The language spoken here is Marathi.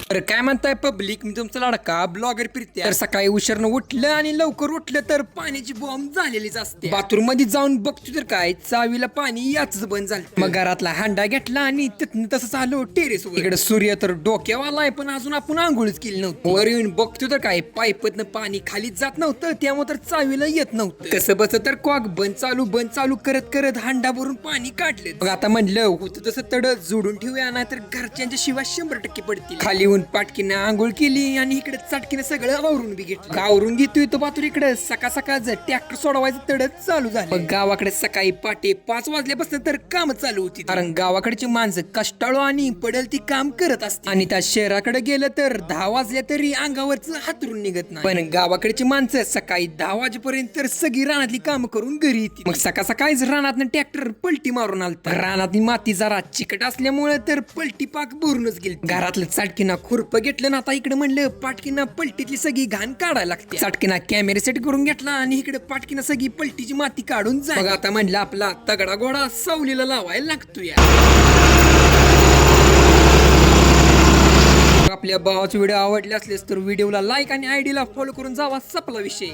तर काय म्हणताय पब्लिक, मी तुमचा लाडका ब्लॉगर प्रीत्या. तर सकाळी उशीरनं उठलं आणि लवकर उठलं तर पाण्याची बॉम्ब झालेलीच असते. बाथरूम मध्ये जाऊन बघतो तर काय चावीला पाणी याच बंद झालं. मग घरातला हांडा घेतला आणि तिथनं तसंच आलो टेरेस वर. इकडे सूर्य तर डोक्यावाला आहे, पण अजून आपण आंघोळच केली नव्हती. वर येऊन बघतो तर काय पाईपतनं पाणी खालीच जात नव्हतं, त्यामुळे तर चावीला येत नव्हतं. कसं बस तर कॉक बंद चालू करत करत हांडा भरून पाणी काढले. मग आता म्हणलं होतं तसं तड जोडून ठेवूया, नाही तर घरच्यांच्या शिवाय 100% पडतील. खाली येऊन पाटकीनं आंघोळ केली आणि इकडे चटकीनं सगळं आवरून बी घेतलं. आवरून घेतोय तो बातूर इकडे सकाळ ट्रॅक्टर सोडवायचं तडच चालू झालं. मग गावाकडे सकाळी पाटे 5 वाजल्यापासून तर काम चालू होती, कारण गावाकडची माणसं कष्टाळू आणि पडेल ती काम करत असते. आणि त्या शहराकडे गेलं तर 10 वाजल्या तरी अंगावरच हातरून निघत नाही. पण गावाकडची माणसं सकाळी 10 वाजेपर्यंत तर सगळी रानातली काम करून घरी येते. मग सकाळीच रानातनं ट्रॅक्टर पलटी मारून आलता. रानातली माती जरा चिकट असल्यामुळे तर पलटी पाक भरूनच गेली. घरातलं चाटकीना खुरप घेतलं ना, आता इकडे म्हणलं पाटकीना पलटीतली सगळी घाण काढायला लागते. चाटकीना कॅमेरा सेट करून घेतला आणि इकडे पाटकीना सगळी पलटीची माती काढून जा. मग आता म्हणलं आपला तगडा घोडा सावलीला लावायला लागतो या. आपल्या भावाचे व्हिडिओ आवडले असलेस तर व्हिडिओला लाईक आणि आयडीला फॉलो करून जावा. संपला विषय.